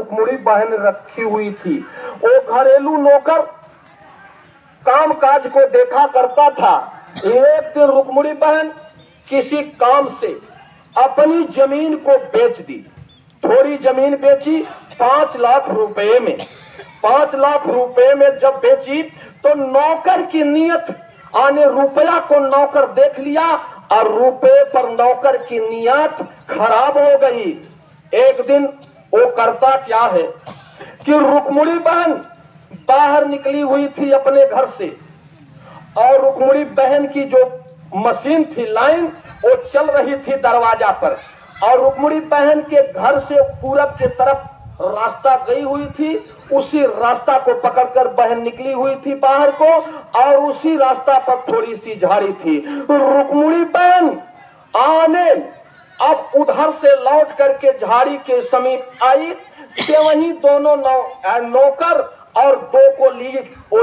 रुक्मिणी बहन रखी हुई थी। वो घरेलू नौकर काम काज को देखा करता था। एक दिन रुक्मिणी बहन किसी काम से अपनी जमीन को बेच दी। थोड़ी जमीन बेची 5 लाख रुपए में। 5 लाख रुपए में जब बेची तो नौकर की नियत आने रुपया को नौकर देख लिया और रुपए पर नौकर की नियत खराब हो गई। एक दिन वो करता क्या है कि रुक्मिणी बहन बाहर निकली हुई थी अपने घर से और रुक्मिणी बहन की जो मशीन थी लाइन वो चल रही थी दरवाजा पर और रुक्मिणी बहन के घर से पूरब के तरफ रास्ता गई हुई थी। उसी रास्ता को पकड़कर बहन निकली हुई थी बाहर को और उसी रास्ता पर थोड़ी सी झाड़ी थी। रुक्मिणी बहन आने अब उधर से लौट करके झाड़ी के समीप आई कि वहीं दोनों नौकर और 2 को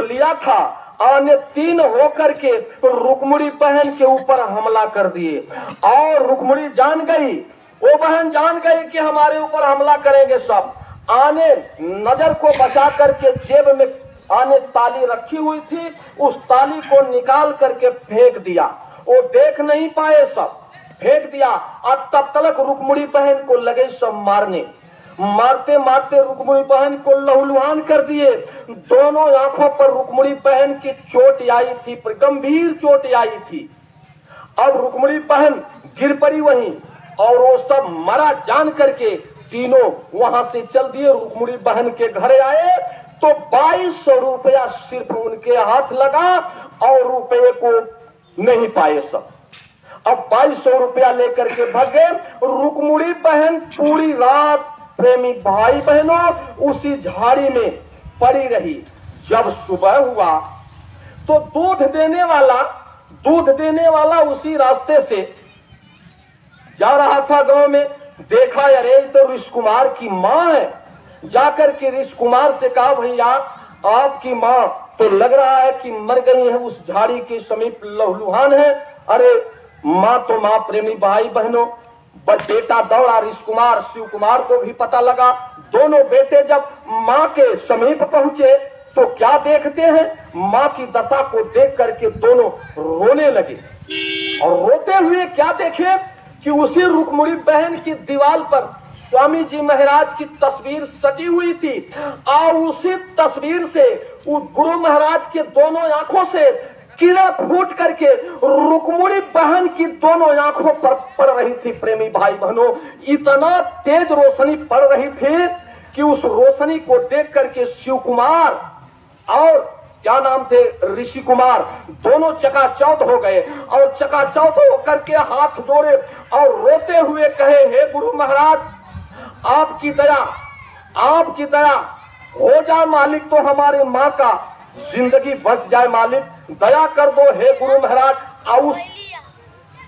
लिया था। आने 3 होकर के रुक्मिणी बहन के ऊपर हमला कर दिए और रुक्मिणी जान गई, वो बहन जान गई कि हमारे ऊपर हमला करेंगे सब। आने नजर को बचा करके जेब में आने ताली रखी हुई थी, उस ताली को निकाल करके फेंक दिया। वो देख नहीं पाए, सब फेंक दिया और तब तक रुक्मिणी बहन को लगे सब मारने। मारते मारते रुक्मिणी बहन को लहूलुहान कर दिए। दोनों आंखों पर रुक्मिणी बहन की चोट आई थी, गंभीर चोट आई थी। अब रुक्मिणी बहन गिर पड़ी वहीं और वो सब मरा जान करके तीनों वहां से चल दिए। रुक्मिणी बहन के घर आए तो 2200 रुपया सिर्फ उनके हाथ लगा और रुपये को नहीं पाए सब। अब 2200 रुपया लेकर के भाग गए। रुक्मिणी बहन पूरी रात प्रेमी भाई बहनों उसी झाड़ी में पड़ी रही। जब सुबह हुआ तो दूध देने वाला उसी रास्ते से जा रहा था गांव में। देखा अरे तो ऋषि कुमार की माँ है। जाकर के ऋषि कुमार से कहा भैया आपकी माँ तो लग रहा है कि मर गई है, उस झाड़ी के समीप लहूलुहान है। अरे माँ तो माँ प्रेमी भाई बहनों, बस बेटा दौड़ा ऋषि कुमार, शिव कुमार को भी पता लगा। दोनों बेटे जब माँ के समीप पहुंचे तो क्या देखते हैं, माँ की दशा को देख करके दोनों रोने लगे। और रोते हुए क्या देखे कि उसी रुक्मिणी बहन की दीवार पर स्वामी जी महाराज की तस्वीर सटी हुई थी और उसी तस्वीर से गुरु महाराज के दोनों आंखों से किरण फूट करके रुक्मिणी बहन की दोनों आंखों पर पड़ रही थी। प्रेमी भाई बहनों, इतना तेज रोशनी पड़ रही थी कि उस रोशनी को देख करके शिव कुमार और क्या नाम थे ऋषि कुमार दोनों चकाचौंध हो गए और चकाचौंध होकर के हाथ जोड़े और रोते हुए कहे, हे गुरु महाराज आपकी दया हो जाए मालिक, तो हमारे माँ का जिंदगी बच जाए मालिक, दया कर दो हे गुरु महाराज। और उस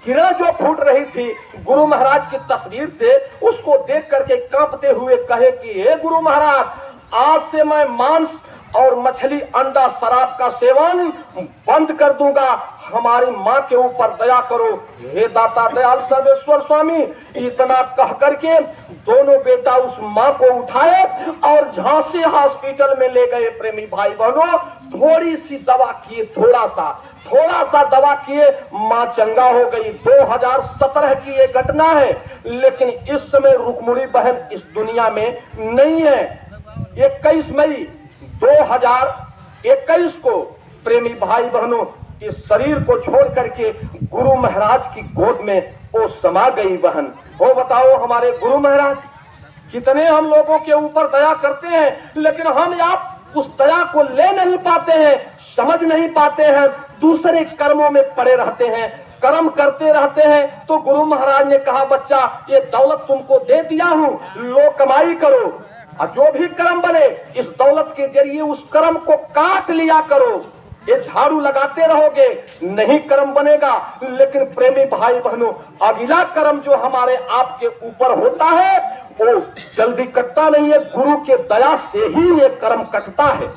किरण जो फूट रही थी गुरु महाराज की तस्वीर से, उसको देख करके कांपते हुए कहे कि हे गुरु महाराज आज से मैं मांस और मछली अंडा शराब का सेवन बंद कर दूंगा, हमारी माँ के ऊपर दया करो हे दाता दयाल सर्वेश्वर स्वामी। इतना कह करके दोनों बेटा उस माँ को उठाए और झांसी हॉस्पिटल में ले गए। प्रेमी भाई बहनों, थोड़ी सी दवा किए, थोड़ा सा दवा किए, माँ चंगा हो गई। 2017 की ये घटना है, लेकिन इस समय रुक्मिणी बहन इस दुनिया में नहीं है। 21 मई 2021 को प्रेमी भाई बहनों इस शरीर को छोड़ करके गुरु महाराज की गोद में वो समा गई बहन। वो बताओ हमारे गुरु महाराज कितने हम लोगों के ऊपर दया करते हैं, लेकिन हम आप उस दया को ले नहीं पाते हैं, समझ नहीं पाते हैं, दूसरे कर्मों में पड़े रहते हैं, कर्म करते रहते हैं। तो गुरु महाराज ने कहा बच्चा ये दौलत तुमको दे दिया हूँ, लो कमाई करो और जो भी कर्म बने इस दौलत के जरिए उस कर्म को काट लिया करो। ये झाड़ू लगाते रहोगे नहीं कर्म बनेगा। लेकिन प्रेमी भाई बहनों, अगला कर्म जो हमारे आपके ऊपर होता है वो जल्दी कटता नहीं है, गुरु के दया से ही ये कर्म कटता है।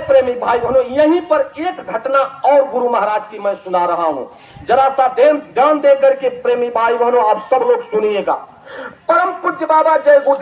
प्रेमी भाई बहनों, यहीं पर एक घटना और गुरु महाराज की मैं सुना रहा हूँ, जरा सा ध्यान दे करके प्रेमी भाई बहनों आप सब लोग सुनिएगा। परम पूज्य बाबा जय गुरु